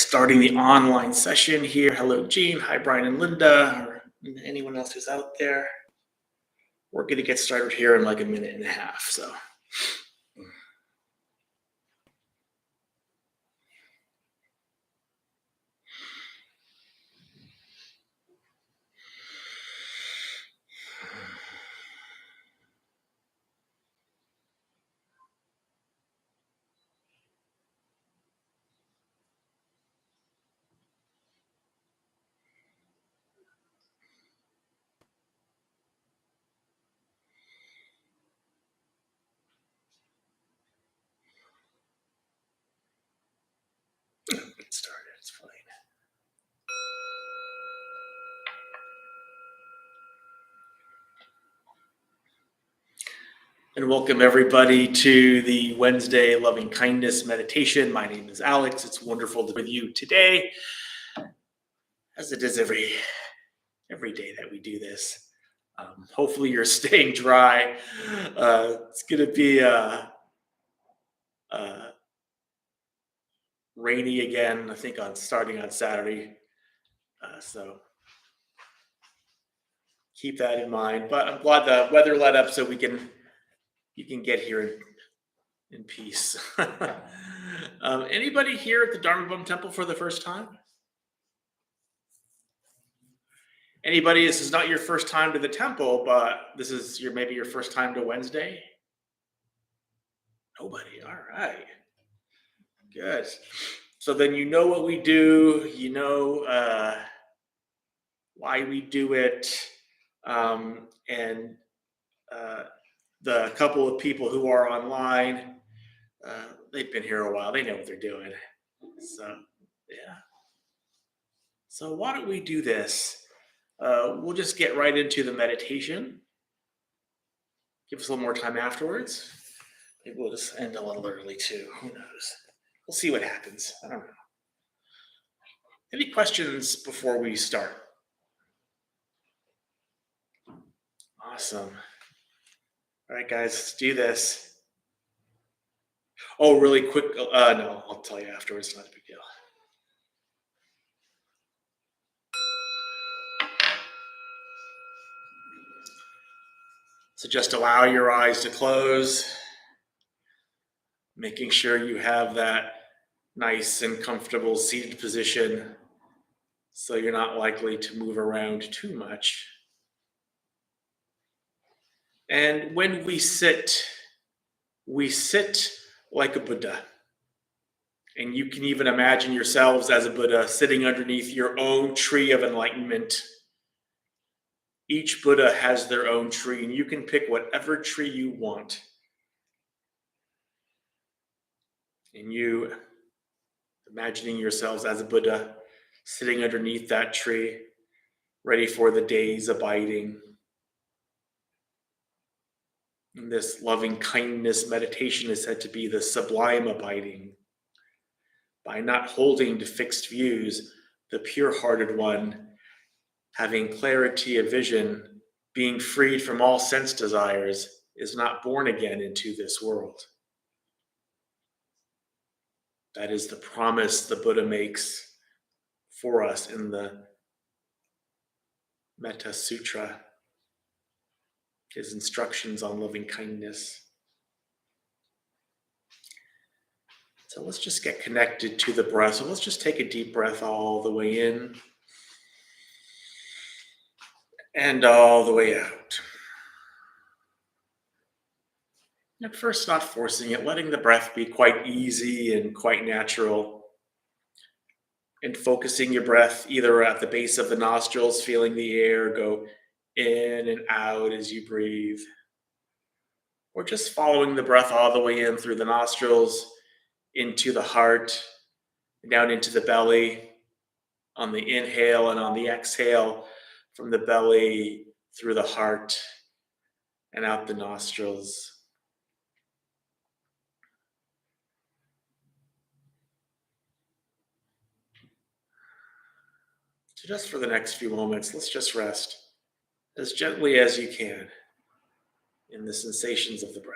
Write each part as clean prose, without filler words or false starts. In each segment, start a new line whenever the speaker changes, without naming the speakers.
starting the online session here. Hello, Gene. Hi, Brian and Linda, or anyone else who's out there. We're going to get started here in like a minute and a half. So. Get started. It's fine. And welcome everybody to the Wednesday Loving Kindness Meditation. My name is Alex. It's wonderful to be with you today, as it is every day that we do this. Hopefully you're staying dry. It's going to be rainy again, I think, starting on Saturday. So keep that in mind. But I'm glad the weather let up so you can get here in peace. Anybody here at the Dharma Bum Temple for the first time? Anybody, this is not your first time to the temple, but this is maybe your first time to Wednesday? Nobody. All right. Good. So then you know what we do, you know why we do it, and the couple of people who are online, they've been here a while. They know what they're doing. So, yeah. So why don't we do this? We'll just get right into the meditation. Give us a little more time afterwards. Maybe we'll just end a little early too. Who knows? We'll see what happens. I don't know. Any questions before we start? Awesome. All right, guys, let's do this. Oh, really quick. No, I'll tell you afterwards. It's not a big deal. So just allow your eyes to close, making sure you have that nice and comfortable seated position so you're not likely to move around too much. And when we sit like a Buddha. And you can even imagine yourselves as a Buddha sitting underneath your own tree of enlightenment. Each Buddha has their own tree, and you can pick whatever tree you want. And you imagining yourselves as a Buddha sitting underneath that tree, ready for the day's abiding. And this loving kindness meditation is said to be the sublime abiding. By not holding to fixed views, the pure-hearted one, having clarity of vision, being freed from all sense desires, is not born again into this world. That is the promise the Buddha makes for us in the Metta Sutra, his instructions on loving kindness. So let's just get connected to the breath. So let's just take a deep breath all the way in and all the way out. At first, not forcing it, letting the breath be quite easy and quite natural. And focusing your breath either at the base of the nostrils, feeling the air go in and out as you breathe, or just following the breath all the way in through the nostrils, into the heart, down into the belly, on the inhale and on the exhale, from the belly through the heart and out the nostrils. So just for the next few moments, let's just rest as gently as you can in the sensations of the breath.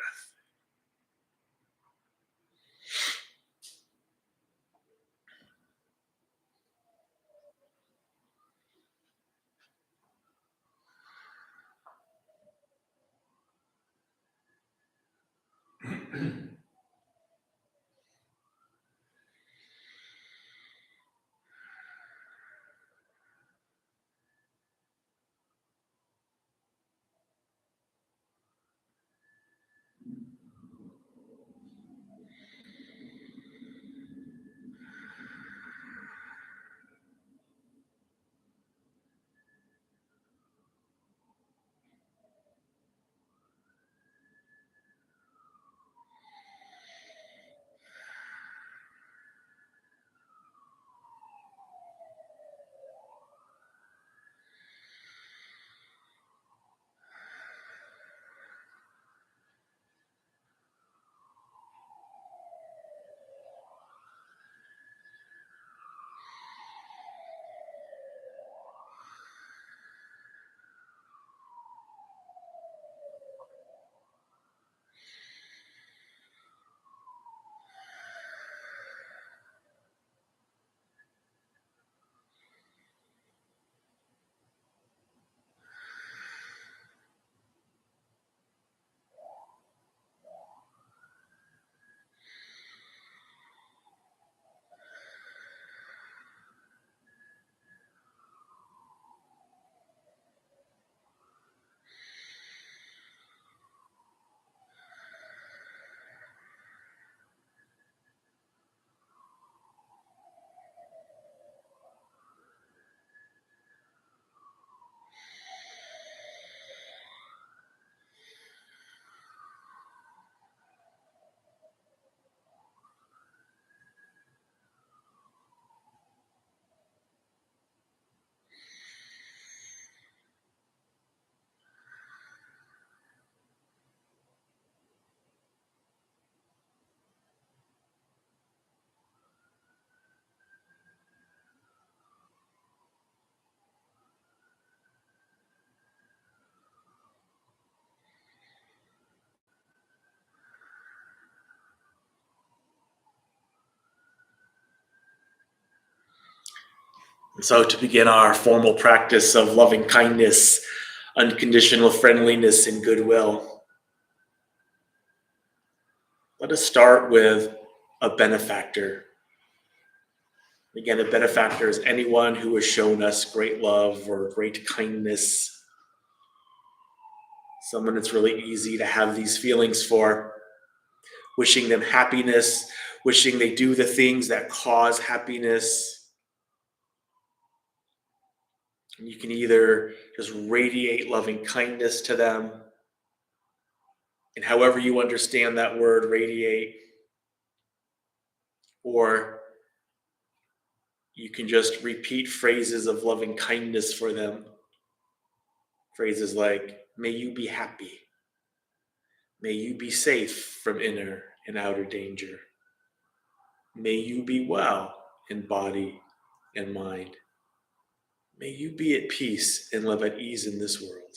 So, to begin our formal practice of loving kindness, unconditional friendliness, and goodwill, let us start with a benefactor. Again, a benefactor is anyone who has shown us great love or great kindness, someone it's really easy to have these feelings for, wishing them happiness, wishing they do the things that cause happiness. And you can either just radiate loving kindness to them, and however you understand that word, radiate, or you can just repeat phrases of loving kindness for them. Phrases like, may you be happy. May you be safe from inner and outer danger. May you be well in body and mind. May you be at peace and live at ease in this world.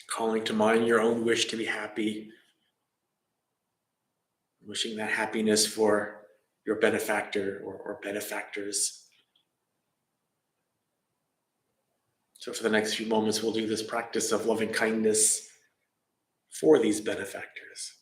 Calling to mind your own wish to be happy, wishing that happiness for your benefactor or benefactors. So for the next few moments, we'll do this practice of loving kindness for these benefactors.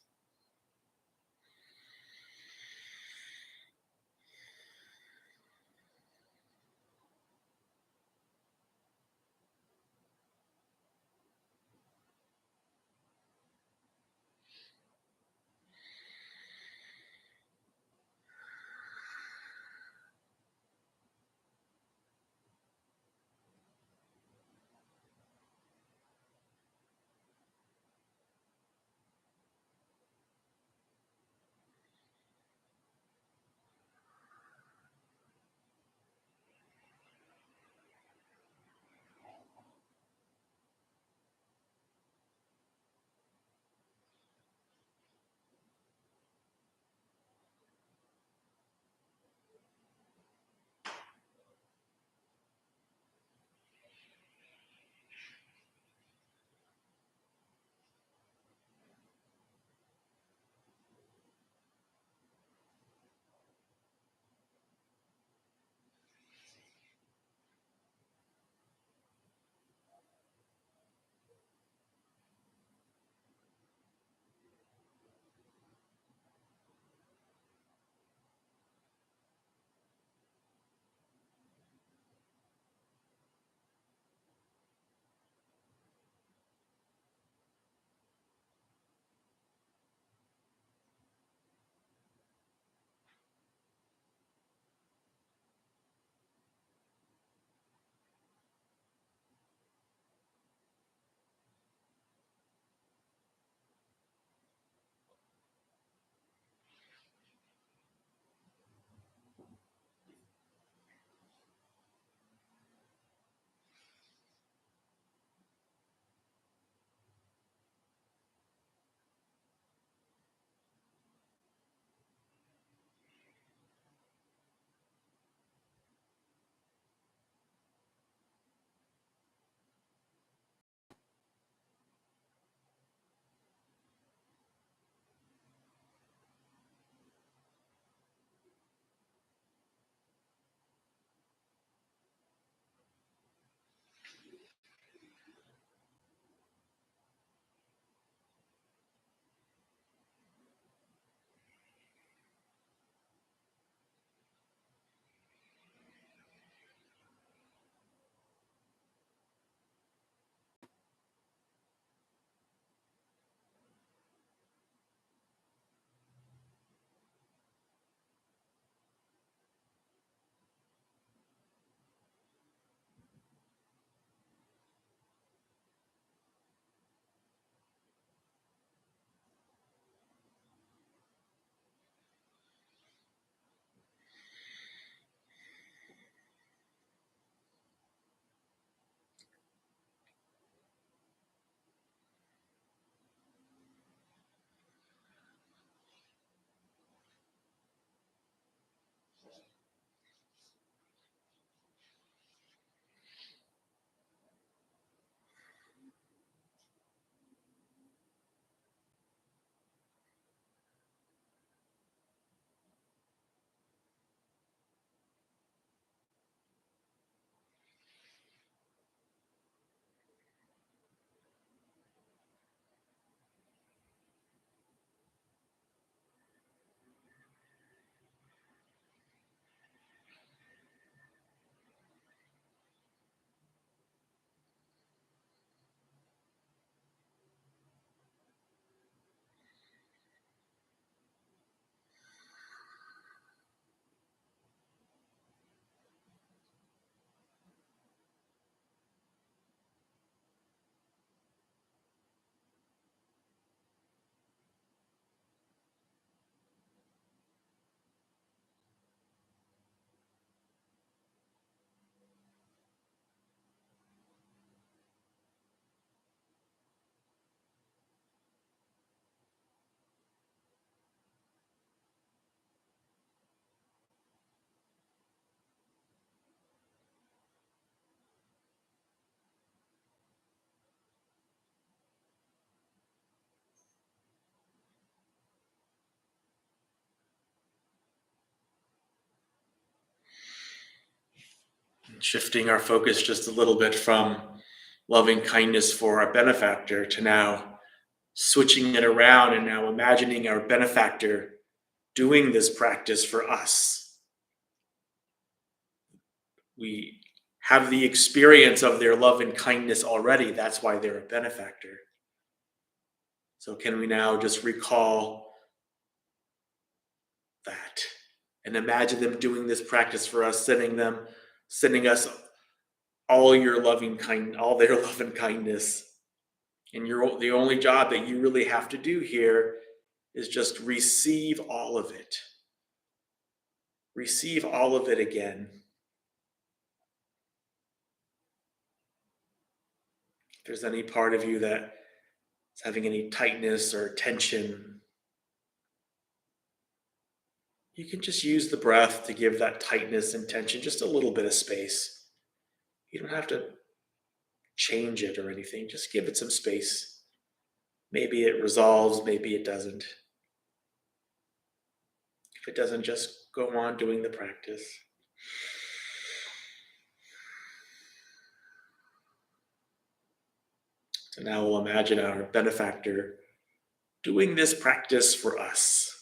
Shifting our focus just a little bit from loving kindness for our benefactor to now switching it around and now imagining our benefactor doing this practice for us. We have the experience of their love and kindness already. That's why they're a benefactor. So, can we now just recall that and imagine them doing this practice for us, sending us all your all their love and kindness. And the only job that you really have to do here is just receive all of it. Receive all of it again. If there's any part of you that is having any tightness or tension, you can just use the breath to give that tightness and tension just a little bit of space. You don't have to change it or anything. Just give it some space. Maybe it resolves, maybe it doesn't. If it doesn't, just go on doing the practice. So now we'll imagine our benefactor doing this practice for us.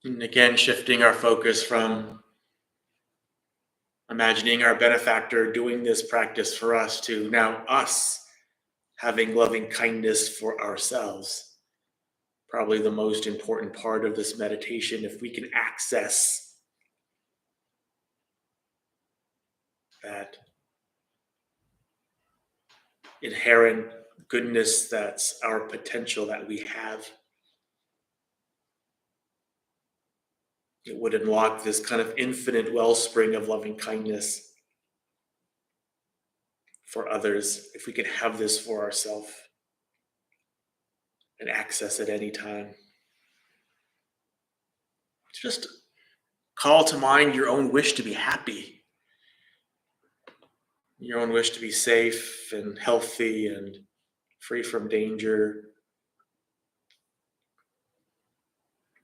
And again, shifting our focus from imagining our benefactor doing this practice for us to now us having loving kindness for ourselves. Probably the most important part of this meditation, if we can access that inherent goodness that's our potential that we have, it would unlock this kind of infinite wellspring of loving kindness for others if we could have this for ourselves and access it any time. Just call to mind your own wish to be happy, your own wish to be safe and healthy and free from danger.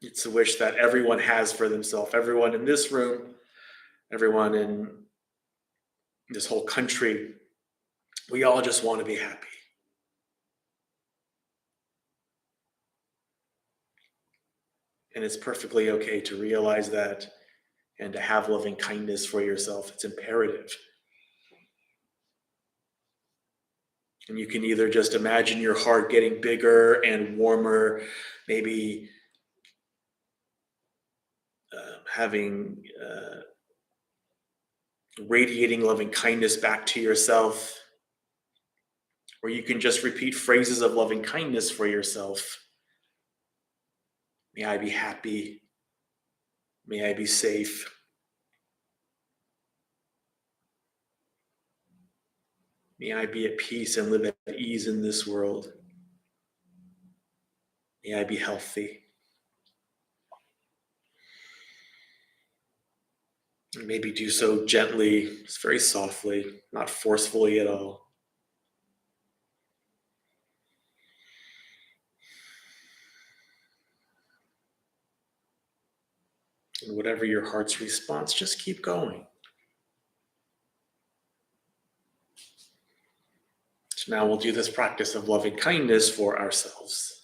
It's a wish that everyone has for themselves, everyone in this room, everyone in this whole country. We all just want to be happy. And it's perfectly okay to realize that and to have loving kindness for yourself. It's imperative. And you can either just imagine your heart getting bigger and warmer, maybe having radiating loving kindness back to yourself, or you can just repeat phrases of loving kindness for yourself. May I be happy. May I be safe. May I be at peace and live at ease in this world. May I be healthy. And maybe do so gently, just very softly, not forcefully at all. And whatever your heart's response, just keep going. So now we'll do this practice of loving kindness for ourselves.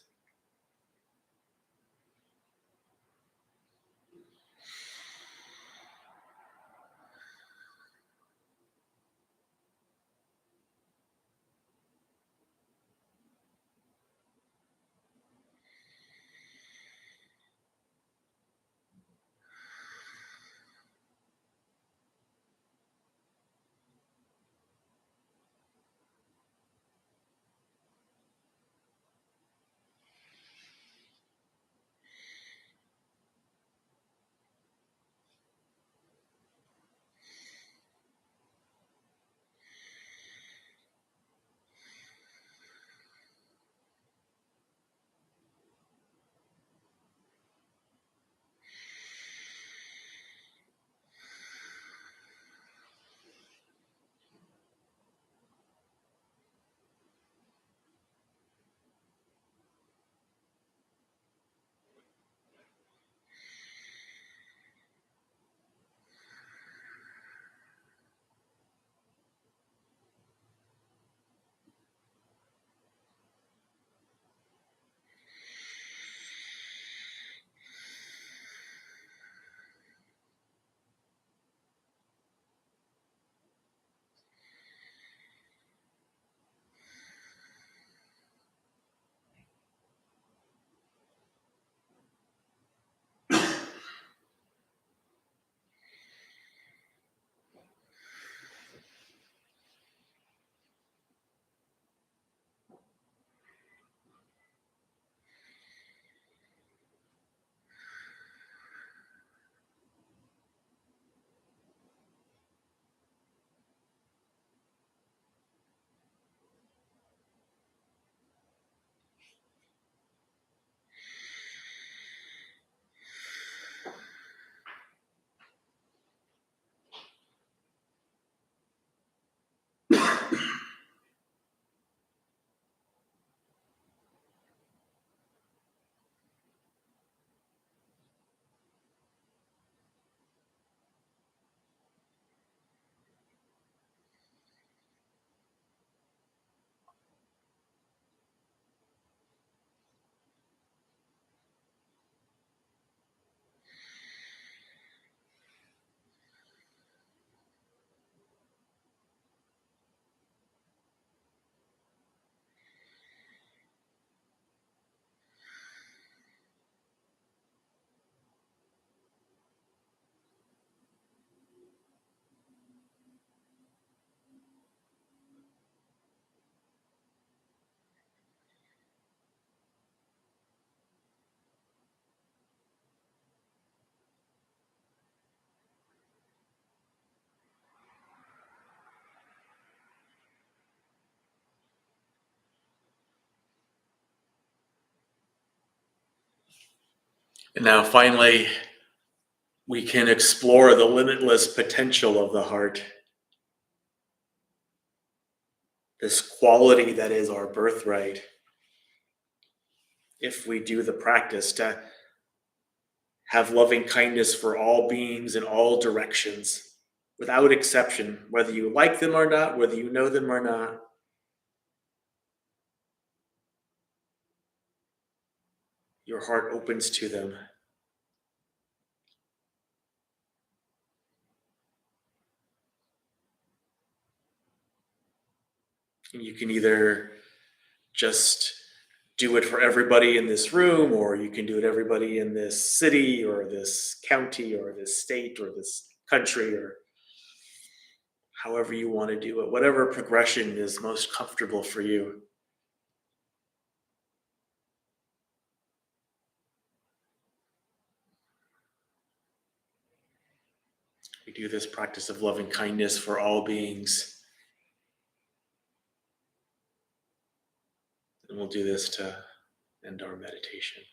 And now finally, we can explore the limitless potential of the heart, this quality that is our birthright. If we do the practice to have loving kindness for all beings in all directions, without exception, whether you like them or not, whether you know them or not, your heart opens to them. And you can either just do it for everybody in this room, or you can do it everybody in this city or this county or this state or this country, or however you want to do it, whatever progression is most comfortable for you. We do this practice of loving kindness for all beings, and we'll do this to end our meditation.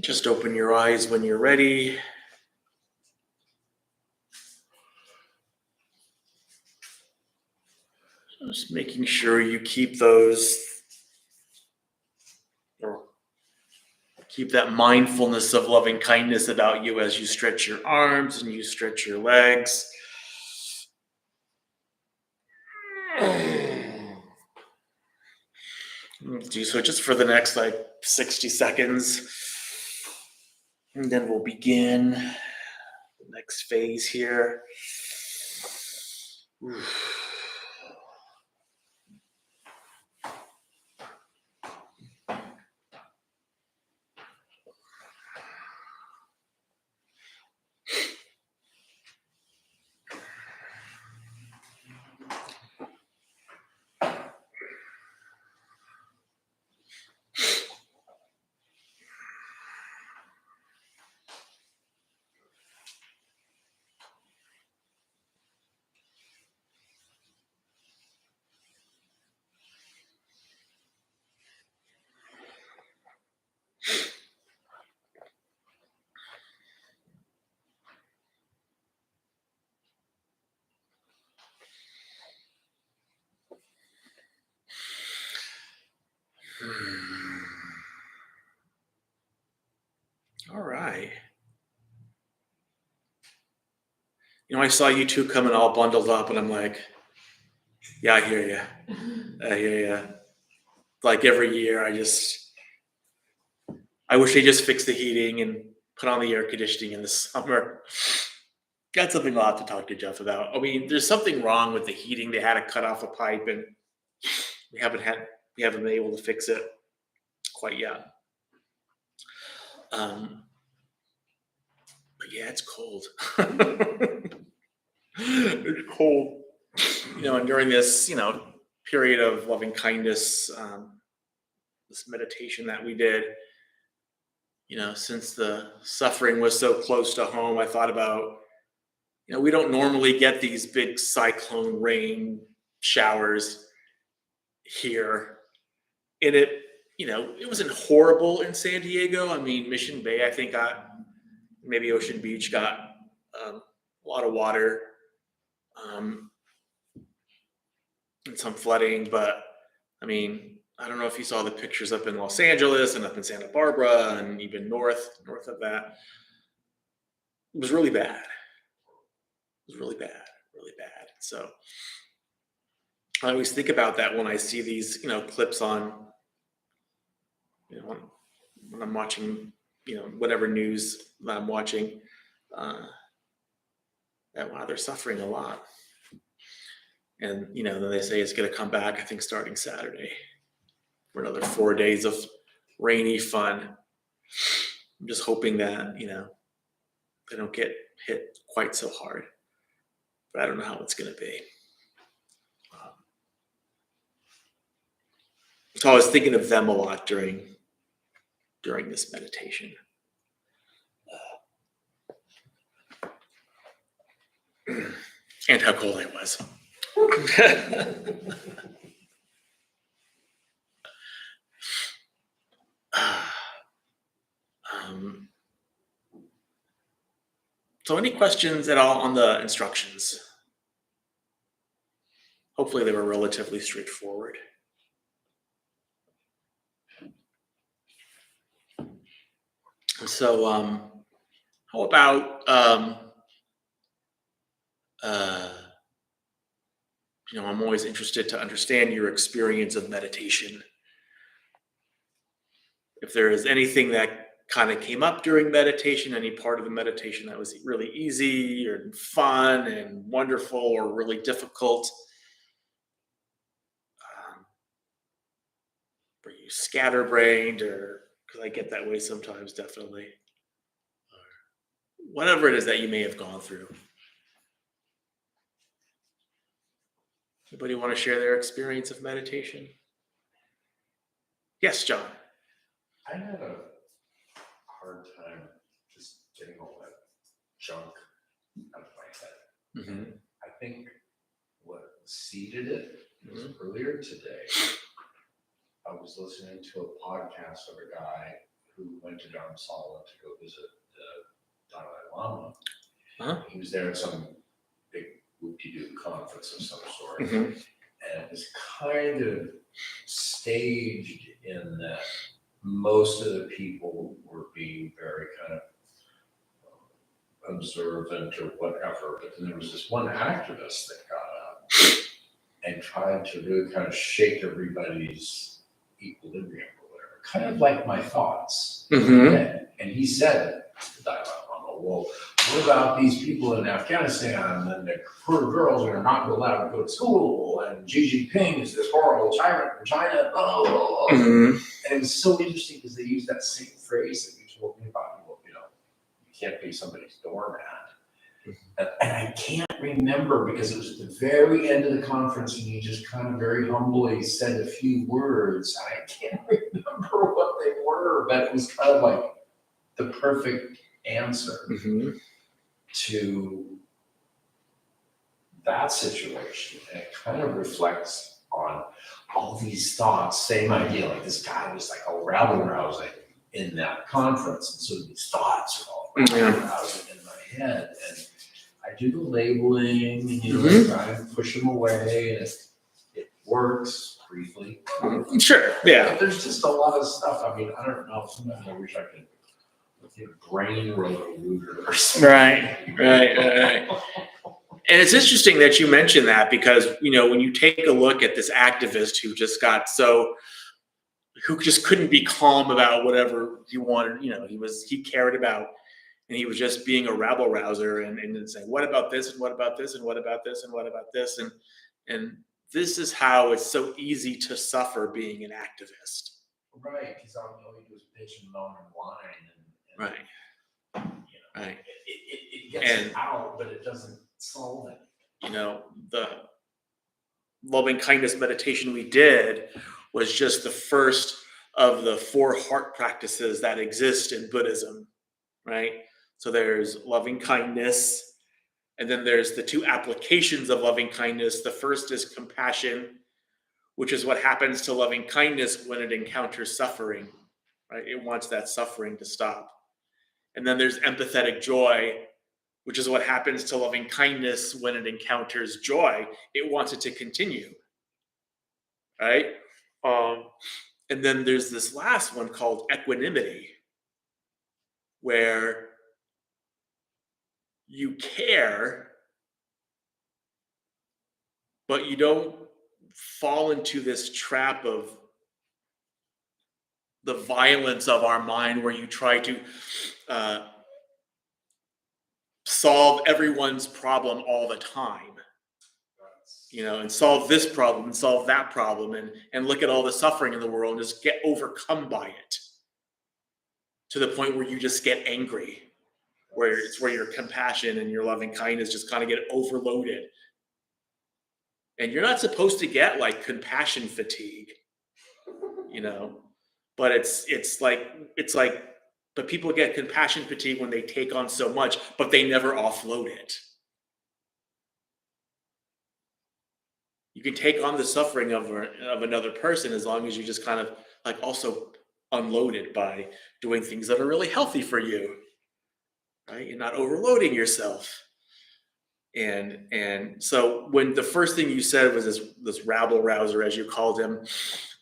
Just open your eyes when you're ready. Just making sure you keep those, or keep that mindfulness of loving kindness about you as you stretch your arms and you stretch your legs. Do so just for the next 60 seconds. And then we'll begin the next phase here. All right. I saw you two coming all bundled up, and I'm like, yeah, I hear you. I hear you. Like every year, I wish they just fixed the heating and put on the air conditioning in the summer. Got something I'll have to talk to Jeff about. I mean, there's something wrong with the heating. They had to cut off a pipe, and we haven't been able to fix it quite yet. But yeah, it's cold. It's cold. And during this, period of loving kindness, this meditation that we did, since the suffering was so close to home, I thought about, we don't normally get these big cyclone rain showers here. And it wasn't horrible in San Diego. I mean, Mission Bay, I think, maybe Ocean Beach got a lot of water and some flooding. But I mean, I don't know if you saw the pictures up in Los Angeles and up in Santa Barbara and even north of that. It was really bad. It was really bad, really bad. So I always think about that when I see these, clips on, when I'm watching, whatever news that I'm watching. That wow, they're suffering a lot. And then they say it's going to come back, I think, starting Saturday for another 4 days of rainy fun. I'm just hoping that they don't get hit quite so hard, but I don't know how it's going to be. So I was thinking of them a lot during this meditation. And how cold it was. So any questions at all on the instructions? Hopefully they were relatively straightforward. So how about I'm always interested to understand your experience of meditation. If there is anything that kind of came up during meditation, any part of the meditation that was really easy or fun and wonderful or really difficult. Were you scatterbrained, or because I get that way sometimes, definitely. Or whatever it is that you may have gone through. Anybody want to share their experience of meditation? Yes, John.
I had a hard time just getting all that junk out of my head.
Mm-hmm.
I think what seeded it was earlier today. I was listening to a podcast of a guy who went to Dharamsala to go visit the Dalai Lama.
Uh-huh.
He was there at some big whoop-de-doo conference of some sort.
Mhm.
And it was kind of staged in that most of the people were being very kind of observant or whatever. But then there was this one activist that got up and tried to really kind of shake everybody's equilibrium or whatever, kind of like my thoughts.
Mhm.
And he said to the Dalai Lama, well, what about these people in Afghanistan and the poor girls that are not allowed to go to school, and Xi Jinping is this horrible tyrant from China, blah, blah, blah.
Mhm.
And it was so interesting because they used that same phrase that you told me about, you can't be somebody's doormat. And I can't remember because it was at the very end of the conference and he just kind of very humbly said a few words. I can't remember what they were, but it was kind of like the perfect answer
Mhm.
to that situation. And it kind of reflects on all these thoughts, same idea, like this guy was like all rabble-rousing in that conference. And so these thoughts are all rabble-rousing in my head. And I do the labeling, try and push them away, and it works briefly.
Sure. Yeah.
But there's just a lot of stuff. I mean, I don't know. Sometimes I wish I could brain rotor or something.
Right. And it's interesting that you mentioned that because, when you take a look at this activist who just couldn't be calm about whatever he wanted, he cared about, and he was just being a rabble rouser and then saying, what about this? And what about this? And what about this? And what about this? And this is how it's so easy to suffer being an activist.
Right. Because all you do is bitch and moan and whine.
Right. Right.
It gets it out, but it doesn't solve it.
The loving kindness meditation we did was just the first of the 4 heart practices that exist in Buddhism, right? So there's loving kindness, and then there's the 2 applications of loving kindness. The first is compassion, which is what happens to loving kindness when it encounters suffering, right? It wants that suffering to stop. And then there's empathetic joy, which is what happens to loving kindness when it encounters joy. It wants it to continue, right? And then there's this last one called equanimity, where you care, but you don't fall into this trap of the violence of our mind where you try to solve everyone's problem all the time, and solve this problem and solve that problem and look at all the suffering in the world and just get overcome by it to the point where you just get angry, where your compassion and your loving kindness just kind of get overloaded. And you're not supposed to get like compassion fatigue, but it's like but people get compassion fatigue when they take on so much, but they never offload it. You can take on the suffering of another person as long as you just kind of like also unload it by doing things that are really healthy for you, right? You're not overloading yourself. And so when the first thing you said was this rabble rouser, as you called him,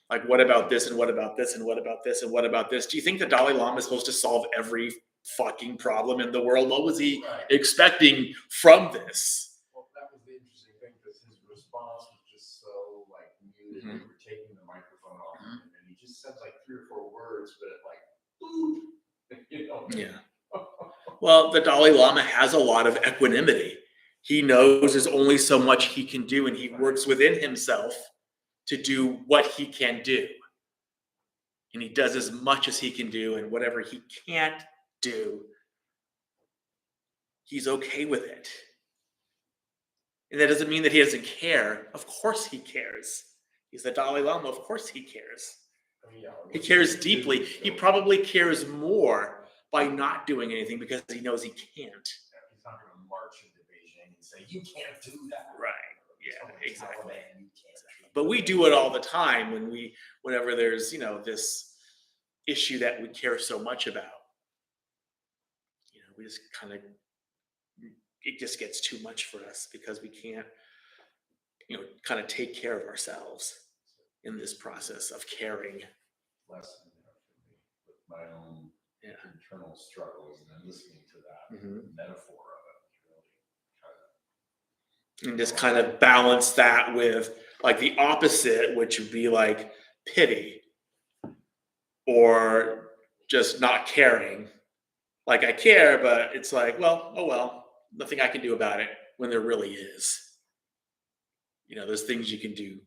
like, what about this and what about this and what about this and what about this? Do you think the Dalai Lama is supposed to solve every fucking problem in the world? What was he expecting from this?
Well, that was the interesting thing because his response was just so like muted.
Mhm.
We were taking the microphone off him, and he just said like 3 or 4 words, but it like, boop,
Yeah. Well, the Dalai Lama has a lot of equanimity. He knows there's only so much he can do, and he works within himself to do what he can do. And he does as much as he can do, and whatever he can't do, he's okay with it. And that doesn't mean that he doesn't care. Of course he cares. He's the Dalai Lama. Of course he cares. He cares deeply. He probably cares more by not doing anything because he knows he can't.
He's not going to march into Beijing and say, you can't do that.
Right. Yeah, exactly. But we do it all the time whenever there's, this issue that we care so much about, we just kind of, it just gets too much for us because we can't, kind of take care of ourselves in this process of caring.
Lesson there for me with my own internal struggles, and then listening to that metaphor of it really
and just kind of balance that with like the opposite, which would be like pity or just not caring. Like I care, but it's like, well, oh well, nothing I can do about it, when there really is. There's things you can do,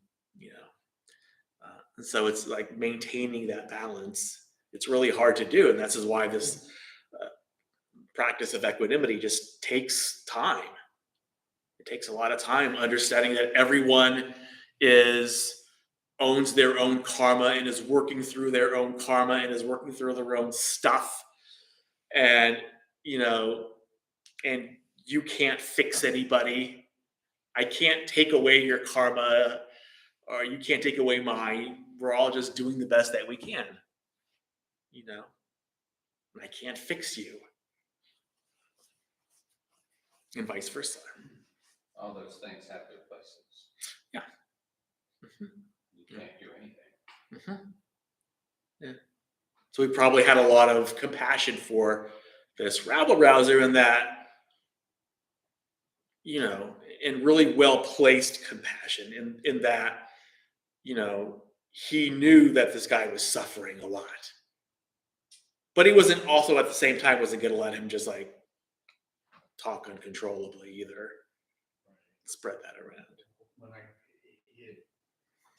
and so it's like maintaining that balance. It's really hard to do, and that's is why this practice of equanimity just takes time. It takes a lot of time understanding that everyone owns their own karma and is working through their own karma and is working through their own stuff. And, and you can't fix anybody. I can't take away your karma, or you can't take away mine. We're all just doing the best that we can, and I can't fix you, and vice versa.
All those things have their places.
Yeah.
You can't do anything.
Yeah. So we probably had a lot of compassion for this rabble rouser, in that, and really well placed compassion in that, he knew that this guy was suffering a lot, but he wasn't also at the same time wasn't going to let him just like talk uncontrollably either. Spread that around.
It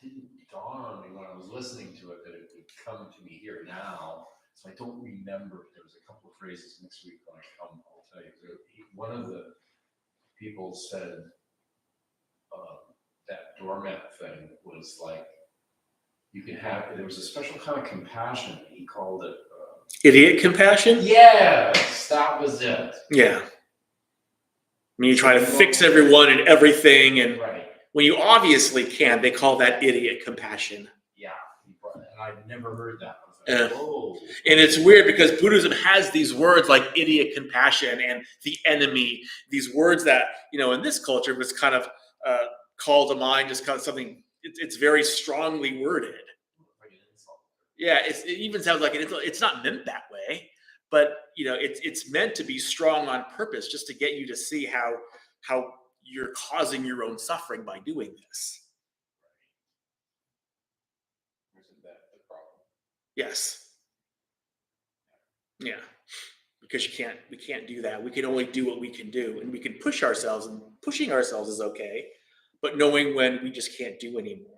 didn't dawn on me when I was listening to it that it would come to me here now. So I don't remember. There was a couple of phrases next week when I come. I'll tell you. One of the people said that doormat thing was like, you can have. There was a special kind of compassion. He called it
idiot compassion.
Yes, that was it.
Yeah. I mean, you try to fix everyone and everything, and when you obviously can't, they call that idiot compassion.
Yeah, and I'd never heard that.
Like, whoa. And it's weird because Buddhism has these words like idiot compassion and the enemy, these words that, in this culture was kind of called to mind, just kind of something, it's very strongly worded.
Like an insult.
Yeah, it even sounds like it's not meant that way. But it's meant to be strong on purpose, just to get you to see how you're causing your own suffering by doing this.
Isn't that the problem?
Yes. Yeah. Because we can't do that. We can only do what we can do, and we can push ourselves, and pushing ourselves is okay, but knowing when we just can't do anymore.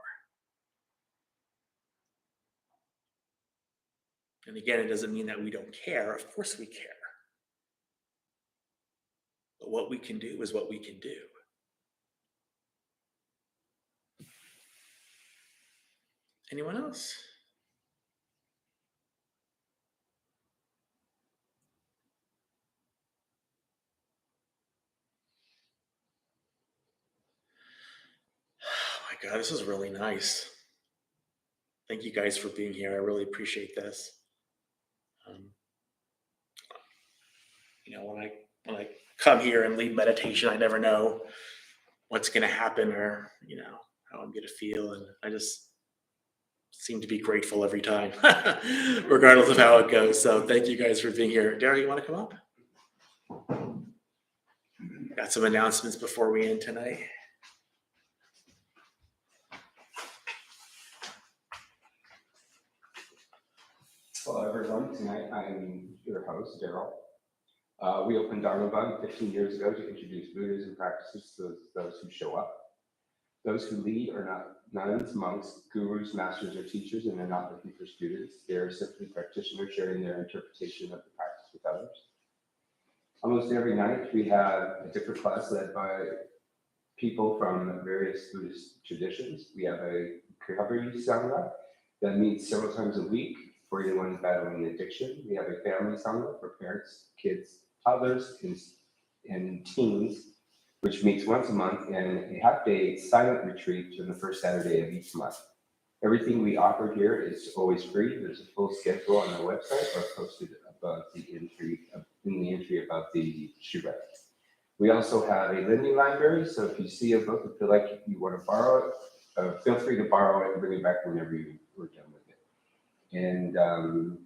And again, it doesn't mean that we don't care. Of course we care. But what we can do is what we can do. Anyone else? Oh my God, this is really nice. Thank you guys for being here. I really appreciate this. When I come here and lead meditation, I never know what's going to happen, or how I'm going to feel, and I just seem to be grateful every time, regardless of how it goes. So thank you guys for being here. Daryl, you want to come up? Got some announcements before we end tonight.
Hello, everyone. Tonight I'm your host, Daryl. We opened Dharma Bug 15 years ago to introduce Buddhism practices to those who show up. Those who lead are not nuns, monks, gurus, masters, or teachers, and they're not looking for students. They're simply practitioners sharing their interpretation of the practice with others. Almost every night we have a different class led by people from various Buddhist traditions. We have a recovery sangha that meets several times a week for anyone battling addiction. We have a family sangha for parents, kids, toddlers, and teens, which meets once a month, and a half-day silent retreat on the first Saturday of each month. Everything we offer here is always free. There's a full schedule on our website or posted above the entry, in the entry above the shoe rack. We also have a lending library, so if you see a book and feel like you want to borrow it, feel free to borrow it and bring it back whenever you are done with it. And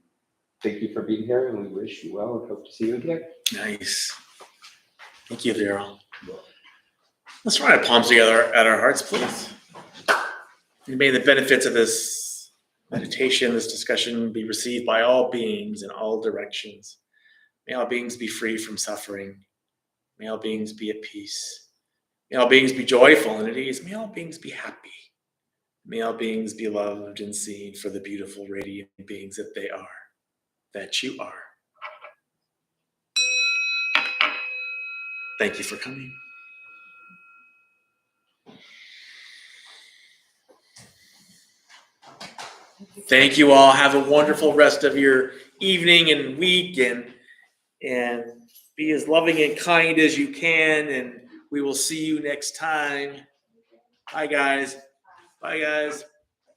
thank you for being here, and we wish you well and hope to see you again.
Nice. Thank you, Daryl. Let's try our palms together at our hearts, please. And may the benefits of this meditation, this discussion be received by all beings in all directions. May all beings be free from suffering. May all beings be at peace. May all beings be joyful and at ease. May all beings be happy. May all beings be loved and seen for the beautiful, radiant beings that they are, that you are. Thank you for coming. Thank you all. Have a wonderful rest of your evening and week, and be as loving and kind as you can. And we will see you next time. Bye, guys. Bye, guys.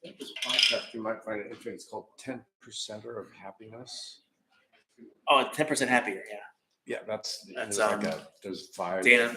This podcast, you might find it interesting. It's called 10%er of Happiness.
Oh, 10% happier. Yeah.
Yeah, that's
That's,
there's like there's 5
Dana.